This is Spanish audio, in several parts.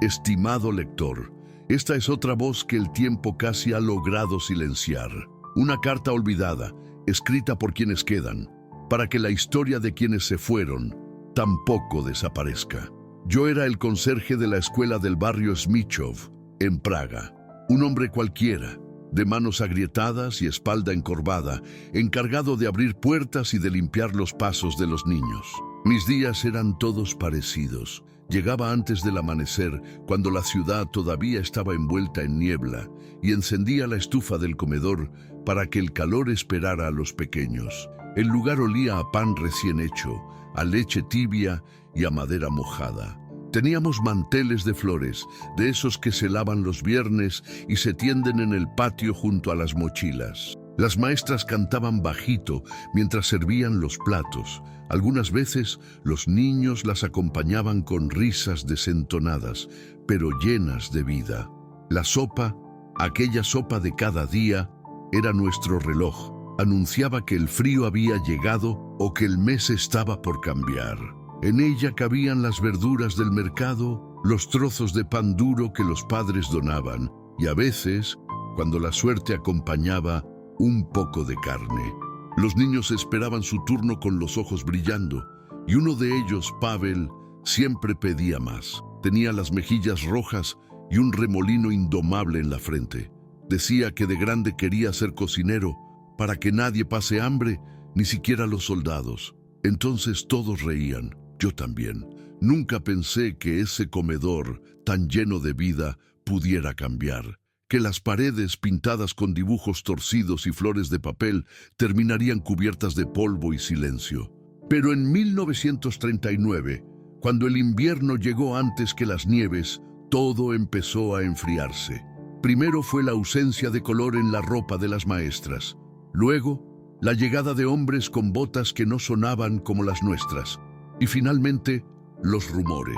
Estimado lector, esta es otra voz que el tiempo casi ha logrado silenciar. Una carta olvidada, escrita por quienes quedan, para que la historia de quienes se fueron tampoco desaparezca. Yo era el conserje de la escuela del barrio Smichov, en Praga. Un hombre cualquiera, de manos agrietadas y espalda encorvada, encargado de abrir puertas y de limpiar los pasos de los niños. Mis días eran todos parecidos. Llegaba antes del amanecer, cuando la ciudad todavía estaba envuelta en niebla, y encendía la estufa del comedor para que el calor esperara a los pequeños. El lugar olía a pan recién hecho, a leche tibia y a madera mojada. Teníamos manteles de flores, de esos que se lavan los viernes y se tienden en el patio junto a las mochilas. Las maestras cantaban bajito mientras servían los platos. Algunas veces los niños las acompañaban con risas desentonadas, pero llenas de vida. La sopa, aquella sopa de cada día, era nuestro reloj. Anunciaba que el frío había llegado o que el mes estaba por cambiar. En ella cabían las verduras del mercado, los trozos de pan duro que los padres donaban y a veces, cuando la suerte acompañaba, un poco de carne. Los niños esperaban su turno con los ojos brillando y uno de ellos, Pavel, siempre pedía más. Tenía las mejillas rojas y un remolino indomable en la frente. Decía que de grande quería ser cocinero para que nadie pase hambre, ni siquiera los soldados. Entonces todos reían. Yo también. Nunca pensé que ese comedor, tan lleno de vida, pudiera cambiar. Que las paredes pintadas con dibujos torcidos y flores de papel terminarían cubiertas de polvo y silencio. Pero en 1939, cuando el invierno llegó antes que las nieves, todo empezó a enfriarse. Primero fue la ausencia de color en la ropa de las maestras. Luego, la llegada de hombres con botas que no sonaban como las nuestras. Y finalmente, los rumores.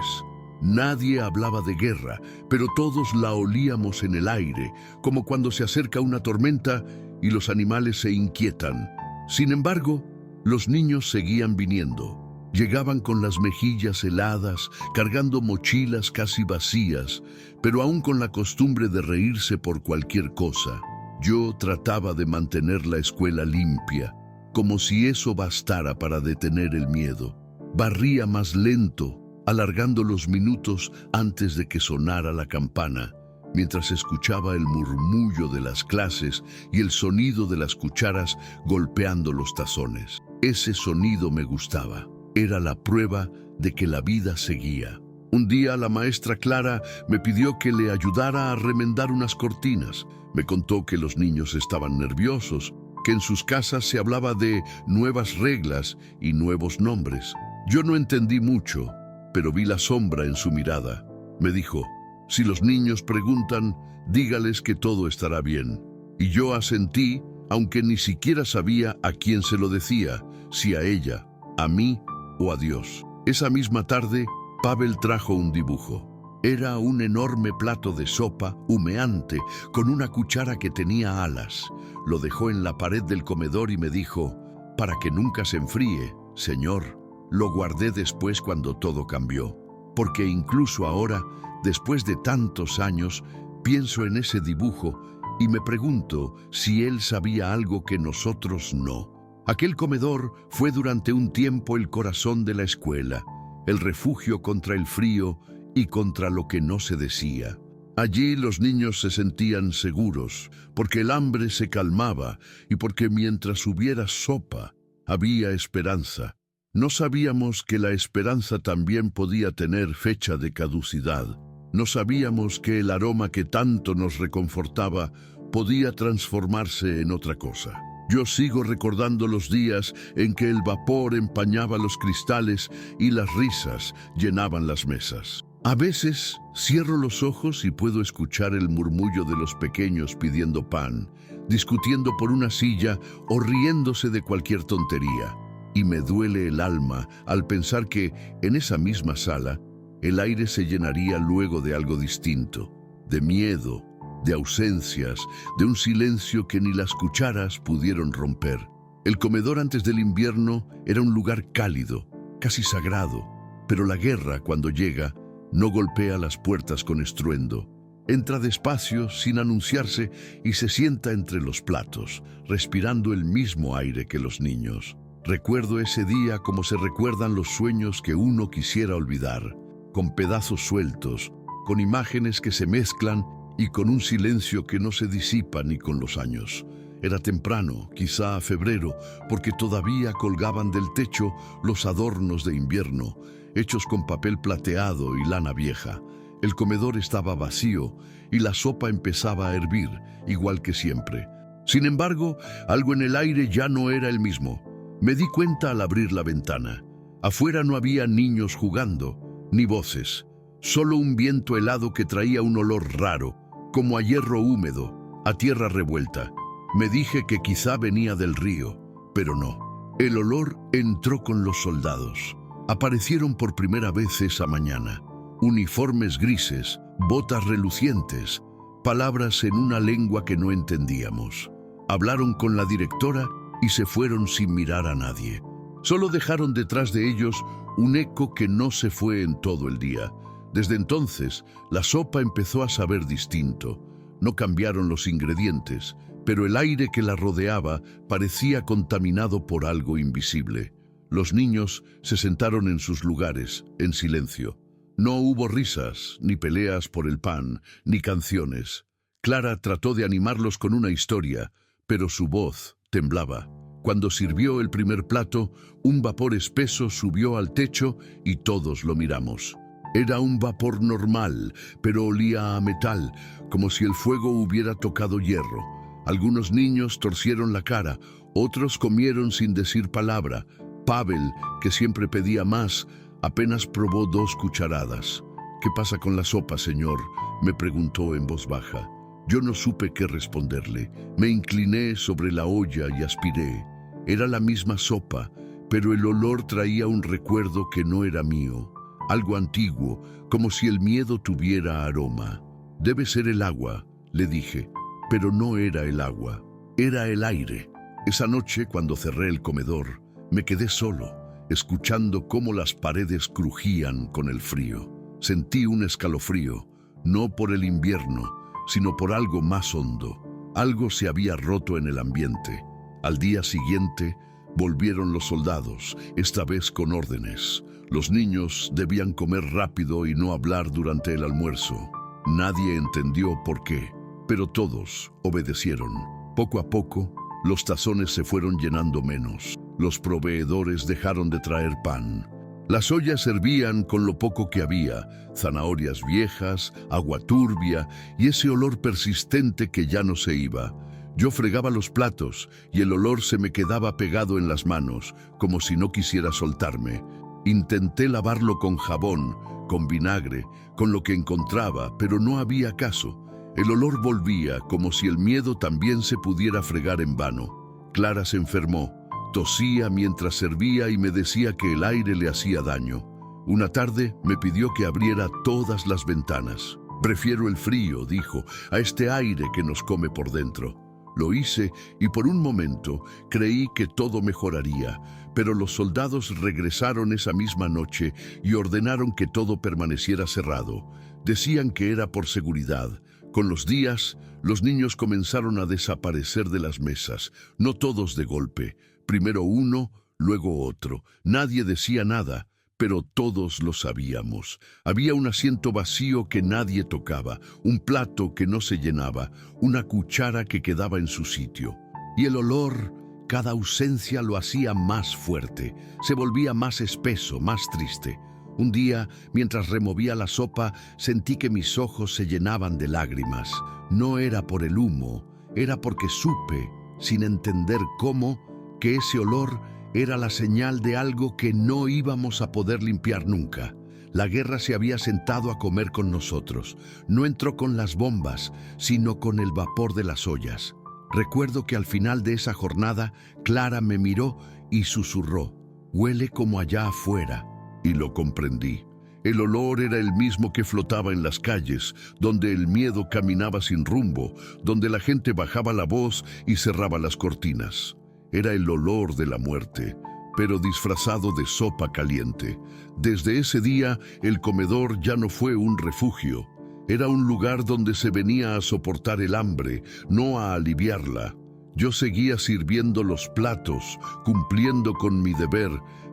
Nadie hablaba de guerra, pero todos la olíamos en el aire, como cuando se acerca una tormenta y los animales se inquietan. Sin embargo, los niños seguían viniendo. Llegaban con las mejillas heladas, cargando mochilas casi vacías, pero aún con la costumbre de reírse por cualquier cosa. Yo trataba de mantener la escuela limpia, como si eso bastara para detener el miedo. Barría más lento, alargando los minutos antes de que sonara la campana, mientras escuchaba el murmullo de las clases y el sonido de las cucharas golpeando los tazones. Ese sonido me gustaba. Era la prueba de que la vida seguía. Un día la maestra Clara me pidió que le ayudara a remendar unas cortinas. Me contó que los niños estaban nerviosos, que en sus casas se hablaba de nuevas reglas y nuevos nombres. Yo no entendí mucho, pero vi la sombra en su mirada. Me dijo, si los niños preguntan, dígales que todo estará bien. Y yo asentí, aunque ni siquiera sabía a quién se lo decía, si a ella, a mí o a Dios. Esa misma tarde, Pavel trajo un dibujo. Era un enorme plato de sopa humeante con una cuchara que tenía alas. Lo dejó en la pared del comedor y me dijo, para que nunca se enfríe, señor. Lo guardé después cuando todo cambió, porque incluso ahora, después de tantos años, pienso en ese dibujo y me pregunto si él sabía algo que nosotros no. Aquel comedor fue durante un tiempo el corazón de la escuela, el refugio contra el frío y contra lo que no se decía. Allí los niños se sentían seguros, porque el hambre se calmaba y porque mientras hubiera sopa, había esperanza. No sabíamos que la esperanza también podía tener fecha de caducidad. No sabíamos que el aroma que tanto nos reconfortaba podía transformarse en otra cosa. Yo sigo recordando los días en que el vapor empañaba los cristales y las risas llenaban las mesas. A veces cierro los ojos y puedo escuchar el murmullo de los pequeños pidiendo pan, discutiendo por una silla o riéndose de cualquier tontería. Y me duele el alma al pensar que, en esa misma sala, el aire se llenaría luego de algo distinto, de miedo, de ausencias, de un silencio que ni las cucharas pudieron romper. El comedor antes del invierno era un lugar cálido, casi sagrado, pero la guerra, cuando llega, No golpea las puertas con estruendo. Entra despacio, sin anunciarse, y se sienta entre los platos, respirando el mismo aire que los niños. Recuerdo ese día como se recuerdan los sueños que uno quisiera olvidar, con pedazos sueltos, con imágenes que se mezclan y con un silencio que no se disipa ni con los años. Era temprano, quizá febrero, porque todavía colgaban del techo los adornos de invierno, hechos con papel plateado y lana vieja. El comedor estaba vacío y la sopa empezaba a hervir, igual que siempre. Sin embargo, algo en el aire ya no era el mismo. Me di cuenta al abrir la ventana. Afuera no había niños jugando, ni voces. Solo un viento helado que traía un olor raro, como a hierro húmedo, a tierra revuelta. Me dije que quizá venía del río, pero no. El olor entró con los soldados. Aparecieron por primera vez esa mañana. Uniformes grises, botas relucientes, palabras en una lengua que no entendíamos. Hablaron con la directora y se fueron sin mirar a nadie. Solo dejaron detrás de ellos un eco que no se fue en todo el día. Desde entonces, la sopa empezó a saber distinto. No cambiaron los ingredientes, pero el aire que la rodeaba parecía contaminado por algo invisible. Los niños se sentaron en sus lugares, en silencio. No hubo risas, ni peleas por el pan, ni canciones. Clara trató de animarlos con una historia, pero su voz temblaba. Cuando sirvió el primer plato, un vapor espeso subió al techo y todos lo miramos. Era un vapor normal, pero olía a metal, como si el fuego hubiera tocado hierro. Algunos niños torcieron la cara, otros comieron sin decir palabra. Pavel, que siempre pedía más, apenas probó 2 cucharadas. «¿Qué pasa con la sopa, señor?», me preguntó en voz baja. Yo no supe qué responderle. Me incliné sobre la olla y aspiré. Era la misma sopa, pero el olor traía un recuerdo que no era mío. Algo antiguo, como si el miedo tuviera aroma. «Debe ser el agua», le dije, pero no era el agua, era el aire. Esa noche, cuando cerré el comedor, me quedé solo, escuchando cómo las paredes crujían con el frío. Sentí un escalofrío, no por el invierno, sino por algo más hondo. Algo se había roto en el ambiente. Al día siguiente, volvieron los soldados, esta vez con órdenes. Los niños debían comer rápido y no hablar durante el almuerzo. Nadie entendió por qué, pero todos obedecieron. Poco a poco, los tazones se fueron llenando menos. Los proveedores dejaron de traer pan. Las ollas servían con lo poco que había, zanahorias viejas, agua turbia y ese olor persistente que ya no se iba. Yo fregaba los platos y el olor se me quedaba pegado en las manos, como si no quisiera soltarme. Intenté lavarlo con jabón, con vinagre, con lo que encontraba, pero no había caso. El olor volvía, como si el miedo también se pudiera fregar en vano. Clara se enfermó. Tosía mientras servía y me decía que el aire le hacía daño. Una tarde me pidió que abriera todas las ventanas. «Prefiero el frío», dijo, «a este aire que nos come por dentro». Lo hice y por un momento creí que todo mejoraría, pero los soldados regresaron esa misma noche y ordenaron que todo permaneciera cerrado. Decían que era por seguridad. Con los días, los niños comenzaron a desaparecer de las mesas, no todos de golpe. Primero uno, luego otro. Nadie decía nada, pero todos lo sabíamos. Había un asiento vacío que nadie tocaba, un plato que no se llenaba, una cuchara que quedaba en su sitio. Y el olor, cada ausencia lo hacía más fuerte, se volvía más espeso, más triste. Un día, mientras removía la sopa, sentí que mis ojos se llenaban de lágrimas. No era por el humo, era porque supe, sin entender cómo, que ese olor era la señal de algo que no íbamos a poder limpiar nunca. La guerra se había sentado a comer con nosotros. No entró con las bombas, sino con el vapor de las ollas. Recuerdo que al final de esa jornada, Clara me miró y susurró, «Huele como allá afuera». Y lo comprendí. El olor era el mismo que flotaba en las calles, donde el miedo caminaba sin rumbo, donde la gente bajaba la voz y cerraba las cortinas. Era el olor de la muerte, pero disfrazado de sopa caliente. Desde ese día, el comedor ya no fue un refugio. Era un lugar donde se venía a soportar el hambre, no a aliviarla. Yo seguía sirviendo los platos, cumpliendo con mi deber,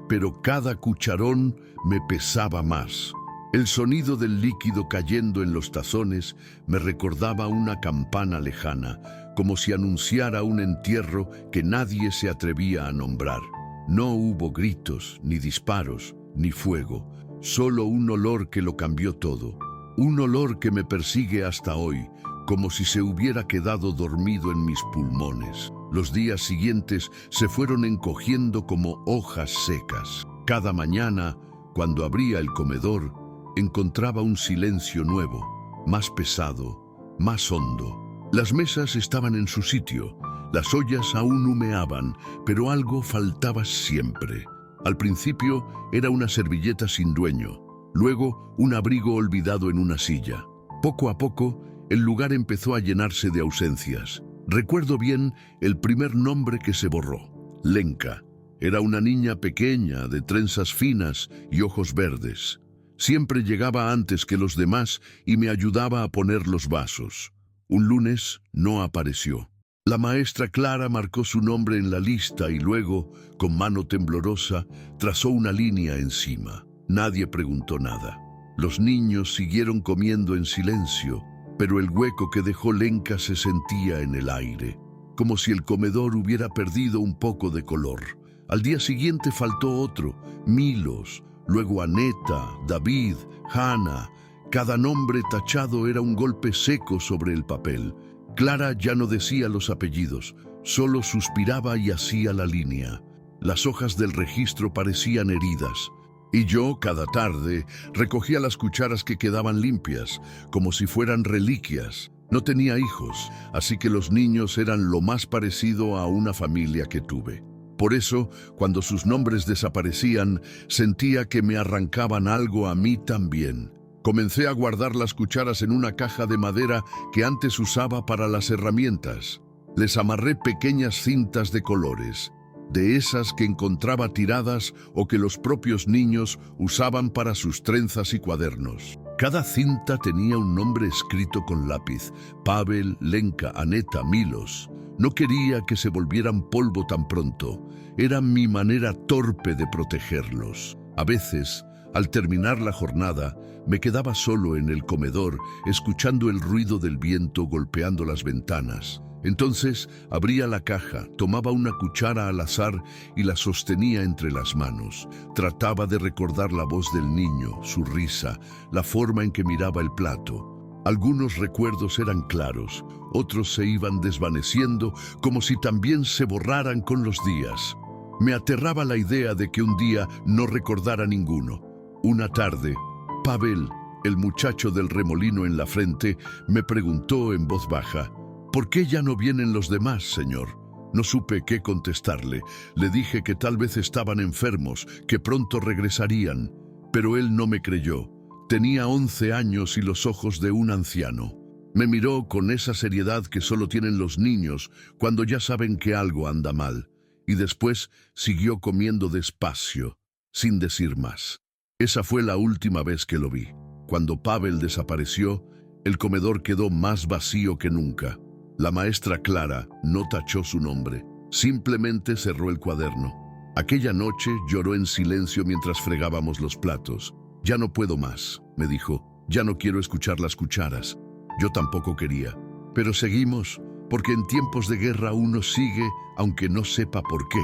pero cada cucharón me pesaba más. El sonido del líquido cayendo en los tazones me recordaba una campana lejana, como si anunciara un entierro que nadie se atrevía a nombrar. No hubo gritos, ni disparos, ni fuego, solo un olor que lo cambió todo. Un olor que me persigue hasta hoy, como si se hubiera quedado dormido en mis pulmones. Los días siguientes se fueron encogiendo como hojas secas. Cada mañana, cuando abría el comedor, encontraba un silencio nuevo, más pesado, más hondo. Las mesas estaban en su sitio, las ollas aún humeaban, pero algo faltaba siempre. Al principio era una servilleta sin dueño, luego un abrigo olvidado en una silla. Poco a poco, el lugar empezó a llenarse de ausencias. Recuerdo bien el primer nombre que se borró, Lenka. Era una niña pequeña, de trenzas finas y ojos verdes. Siempre llegaba antes que los demás y me ayudaba a poner los vasos. Un lunes no apareció. La maestra Clara marcó su nombre en la lista y luego, con mano temblorosa, trazó una línea encima. Nadie preguntó nada. Los niños siguieron comiendo en silencio, pero el hueco que dejó Lenka se sentía en el aire, como si el comedor hubiera perdido un poco de color. Al día siguiente faltó otro, Milos, luego Aneta, David, Hanna. Cada nombre tachado era un golpe seco sobre el papel. Clara ya no decía los apellidos, solo suspiraba y hacía la línea. Las hojas del registro parecían heridas. Y yo, cada tarde, recogía las cucharas que quedaban limpias, como si fueran reliquias. No tenía hijos, así que los niños eran lo más parecido a una familia que tuve. Por eso, cuando sus nombres desaparecían, sentía que me arrancaban algo a mí también. Comencé a guardar las cucharas en una caja de madera que antes usaba para las herramientas. Les amarré pequeñas cintas de colores, de esas que encontraba tiradas o que los propios niños usaban para sus trenzas y cuadernos. Cada cinta tenía un nombre escrito con lápiz: Pavel, Lenka, Aneta, Milos. No quería que se volvieran polvo tan pronto. Era mi manera torpe de protegerlos. A veces, al terminar la jornada, me quedaba solo en el comedor, escuchando el ruido del viento golpeando las ventanas. Entonces abría la caja, tomaba una cuchara al azar y la sostenía entre las manos. Trataba de recordar la voz del niño, su risa, la forma en que miraba el plato. Algunos recuerdos eran claros, otros se iban desvaneciendo como si también se borraran con los días. Me aterraba la idea de que un día no recordara ninguno. Una tarde, Pavel, el muchacho del remolino en la frente, me preguntó en voz baja: ¿por qué ya no vienen los demás, señor? No supe qué contestarle. Le dije que tal vez estaban enfermos, que pronto regresarían. Pero él no me creyó. Tenía 11 años y los ojos de un anciano. Me miró con esa seriedad que solo tienen los niños cuando ya saben que algo anda mal. Y después siguió comiendo despacio, sin decir más. Esa fue la última vez que lo vi. Cuando Pavel desapareció, el comedor quedó más vacío que nunca. La maestra Clara no tachó su nombre, simplemente cerró el cuaderno. Aquella noche lloró en silencio mientras fregábamos los platos. «Ya no puedo más», me dijo. «Ya no quiero escuchar las cucharas». Yo tampoco quería. Pero seguimos, porque en tiempos de guerra uno sigue, aunque no sepa por qué.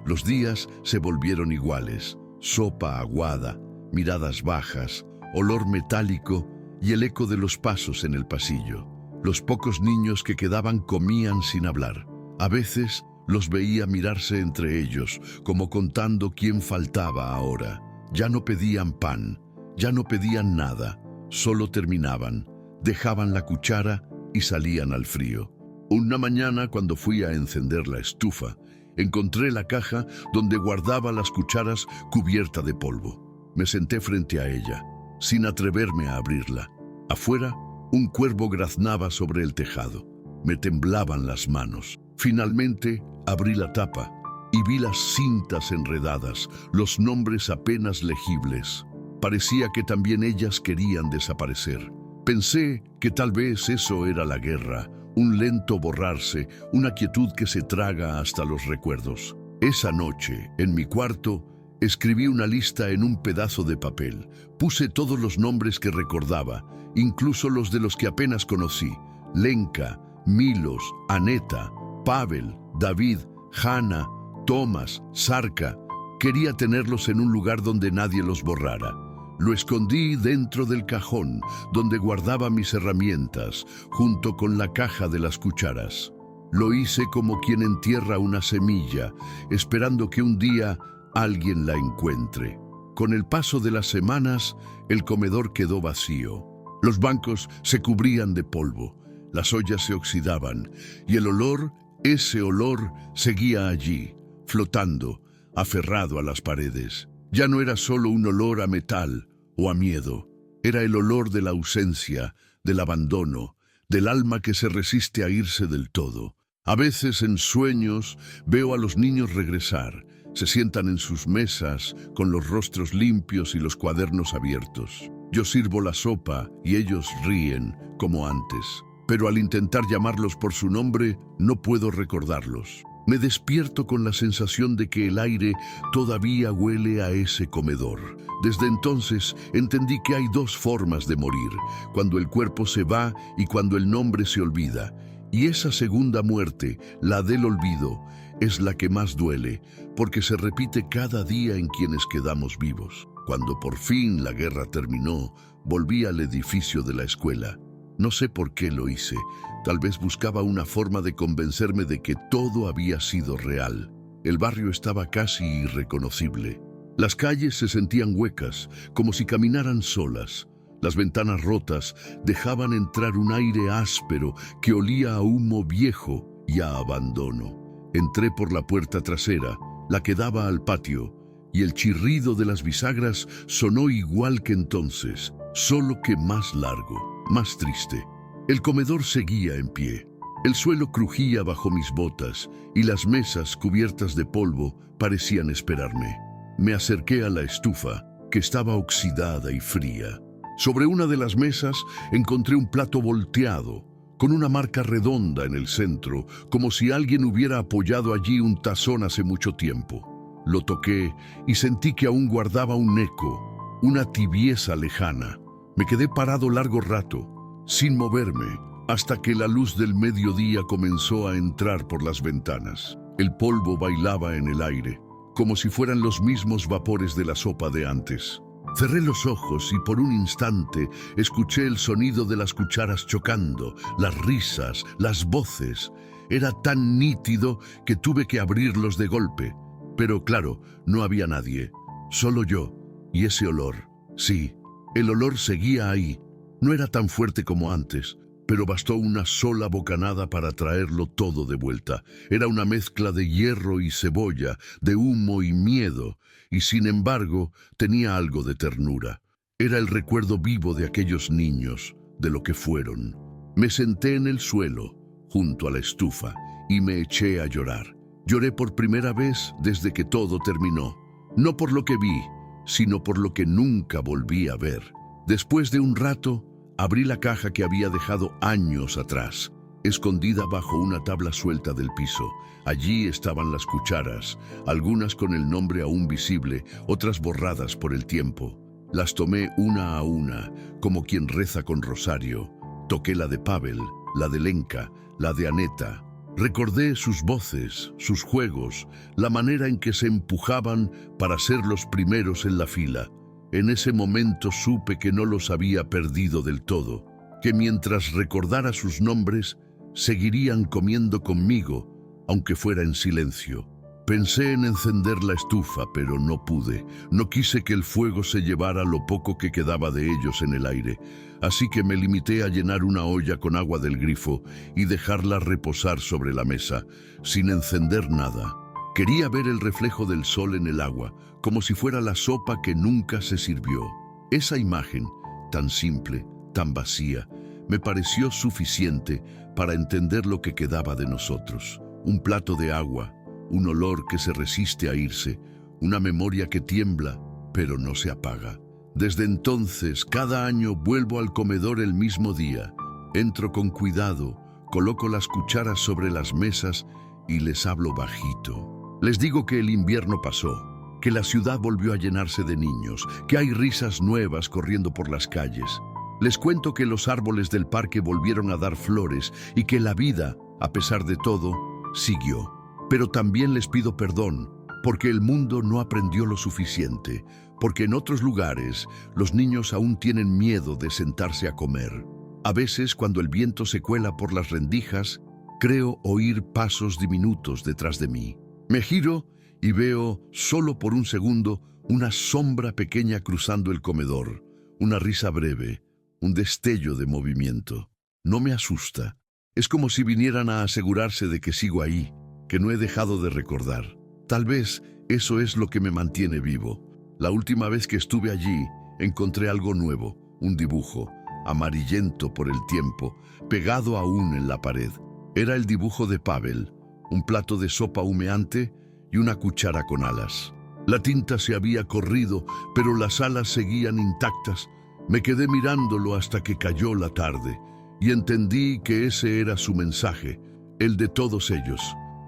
Los días se volvieron iguales. Sopa aguada, miradas bajas, olor metálico y el eco de los pasos en el pasillo. Los pocos niños que quedaban comían sin hablar. A veces los veía mirarse entre ellos, como contando quién faltaba ahora. Ya no pedían pan, ya no pedían nada, solo terminaban, dejaban la cuchara y salían al frío. Una mañana, cuando fui a encender la estufa, encontré la caja donde guardaba las cucharas cubierta de polvo. Me senté frente a ella, sin atreverme a abrirla. Afuera, un cuervo graznaba sobre el tejado. Me temblaban las manos. Finalmente, abrí la tapa y vi las cintas enredadas, los nombres apenas legibles. Parecía que también ellas querían desaparecer. Pensé que tal vez eso era la guerra, un lento borrarse, una quietud que se traga hasta los recuerdos. Esa noche, en mi cuarto, escribí una lista en un pedazo de papel. Puse todos los nombres que recordaba, incluso los de los que apenas conocí: Lenka, Milos, Aneta, Pavel, David, Hanna, Tomás, Sarka. Quería tenerlos en un lugar donde nadie los borrara. Lo escondí dentro del cajón, donde guardaba mis herramientas, junto con la caja de las cucharas. Lo hice como quien entierra una semilla, esperando que un día alguien la encuentre. Con el paso de las semanas, el comedor quedó vacío. Los bancos se cubrían de polvo, las ollas se oxidaban, y el olor, ese olor, seguía allí, flotando, aferrado a las paredes. Ya no era solo un olor a metal o a miedo, era el olor de la ausencia, del abandono, del alma que se resiste a irse del todo. A veces en sueños veo a los niños regresar, se sientan en sus mesas con los rostros limpios y los cuadernos abiertos. Yo sirvo la sopa y ellos ríen como antes, pero al intentar llamarlos por su nombre no puedo recordarlos. Me despierto con la sensación de que el aire todavía huele a ese comedor. Desde entonces entendí que hay dos formas de morir: cuando el cuerpo se va y cuando el nombre se olvida. Y esa segunda muerte, la del olvido, es la que más duele, porque se repite cada día en quienes quedamos vivos. Cuando por fin la guerra terminó, volví al edificio de la escuela. No sé por qué lo hice. Tal vez buscaba una forma de convencerme de que todo había sido real. El barrio estaba casi irreconocible. Las calles se sentían huecas, como si caminaran solas. Las ventanas rotas dejaban entrar un aire áspero que olía a humo viejo y a abandono. Entré por la puerta trasera, la que daba al patio, y el chirrido de las bisagras sonó igual que entonces, solo que más largo, más triste. El comedor seguía en pie. El suelo crujía bajo mis botas y las mesas cubiertas de polvo parecían esperarme. Me acerqué a la estufa, que estaba oxidada y fría. Sobre una de las mesas encontré un plato volteado, con una marca redonda en el centro, como si alguien hubiera apoyado allí un tazón hace mucho tiempo. Lo toqué y sentí que aún guardaba un eco, una tibieza lejana. Me quedé parado largo rato, sin moverme, hasta que la luz del mediodía comenzó a entrar por las ventanas. El polvo bailaba en el aire, como si fueran los mismos vapores de la sopa de antes. Cerré los ojos y por un instante escuché el sonido de las cucharas chocando, las risas, las voces. Era tan nítido que tuve que abrirlos de golpe. Pero claro, no había nadie, solo yo y ese olor. Sí, el olor seguía ahí. No era tan fuerte como antes, pero bastó una sola bocanada para traerlo todo de vuelta. Era una mezcla de hierro y cebolla, de humo y miedo, y sin embargo tenía algo de ternura. Era el recuerdo vivo de aquellos niños, de lo que fueron. Me senté en el suelo, junto a la estufa, y me eché a llorar. Lloré por primera vez desde que todo terminó. No por lo que vi, sino por lo que nunca volví a ver. Después de un rato, abrí la caja que había dejado años atrás, escondida bajo una tabla suelta del piso. Allí estaban las cucharas, algunas con el nombre aún visible, otras borradas por el tiempo. Las tomé una a una, como quien reza con rosario. Toqué la de Pavel, la de Lenka, la de Aneta. Recordé sus voces, sus juegos, la manera en que se empujaban para ser los primeros en la fila. En ese momento supe que no los había perdido del todo, que mientras recordara sus nombres, seguirían comiendo conmigo, aunque fuera en silencio. Pensé en encender la estufa, pero no pude. No quise que el fuego se llevara lo poco que quedaba de ellos en el aire, así que me limité a llenar una olla con agua del grifo y dejarla reposar sobre la mesa, sin encender nada. Quería ver el reflejo del sol en el agua, como si fuera la sopa que nunca se sirvió. Esa imagen, tan simple, tan vacía, me pareció suficiente para entender lo que quedaba de nosotros. Un plato de agua, un olor que se resiste a irse, una memoria que tiembla, pero no se apaga. Desde entonces, cada año vuelvo al comedor el mismo día. Entro con cuidado, coloco las cucharas sobre las mesas y les hablo bajito. Les digo que el invierno pasó, que la ciudad volvió a llenarse de niños, que hay risas nuevas corriendo por las calles. Les cuento que los árboles del parque volvieron a dar flores y que la vida, a pesar de todo, siguió. Pero también les pido perdón, porque el mundo no aprendió lo suficiente, porque en otros lugares los niños aún tienen miedo de sentarse a comer. A veces, cuando el viento se cuela por las rendijas, creo oír pasos diminutos detrás de mí. Me giro y veo, solo por un segundo, una sombra pequeña cruzando el comedor, una risa breve, un destello de movimiento. No me asusta. Es como si vinieran a asegurarse de que sigo ahí, que no he dejado de recordar. Tal vez eso es lo que me mantiene vivo. La última vez que estuve allí, encontré algo nuevo, un dibujo, amarillento por el tiempo, pegado aún en la pared. Era el dibujo de Pavel, un plato de sopa humeante y una cuchara con alas. La tinta se había corrido, pero las alas seguían intactas. Me quedé mirándolo hasta que cayó la tarde y entendí que ese era su mensaje, el de todos ellos.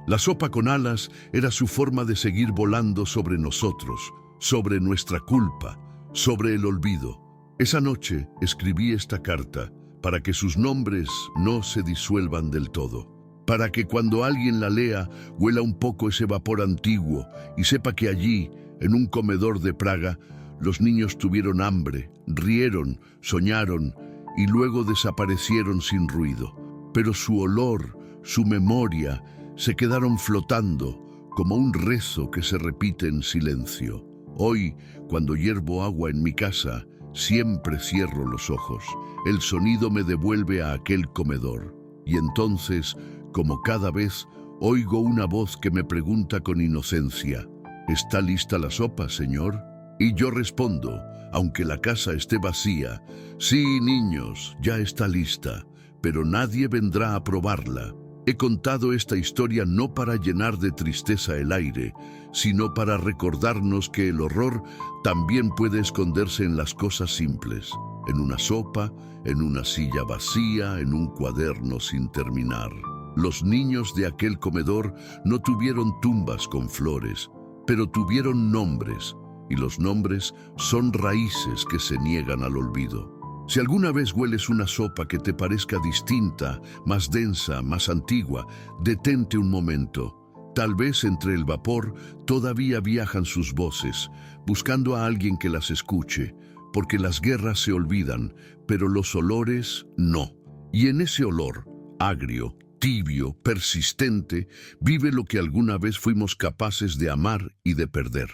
La sopa con alas era su forma de seguir volando sobre nosotros, sobre nuestra culpa, sobre el olvido. Esa noche escribí esta carta para que sus nombres no se disuelvan del todo, para que cuando alguien la lea huela un poco ese vapor antiguo y sepa que allí, en un comedor de Praga, los niños tuvieron hambre, rieron, soñaron y luego desaparecieron sin ruido. Pero su olor, su memoria, se quedaron flotando como un rezo que se repite en silencio. Hoy, cuando hiervo agua en mi casa, siempre cierro los ojos. El sonido me devuelve a aquel comedor. Y entonces, como cada vez, oigo una voz que me pregunta con inocencia: ¿está lista la sopa, señor? Y yo respondo, aunque la casa esté vacía: sí, niños, ya está lista, pero nadie vendrá a probarla. He contado esta historia no para llenar de tristeza el aire, sino para recordarnos que el horror también puede esconderse en las cosas simples, en una sopa, en una silla vacía, en un cuaderno sin terminar. Los niños de aquel comedor no tuvieron tumbas con flores, pero tuvieron nombres, y los nombres son raíces que se niegan al olvido. Si alguna vez hueles una sopa que te parezca distinta, más densa, más antigua, detente un momento. Tal vez entre el vapor todavía viajan sus voces, buscando a alguien que las escuche, porque las guerras se olvidan, pero los olores no. Y en ese olor, agrio, tibio, persistente, vive lo que alguna vez fuimos capaces de amar y de perder.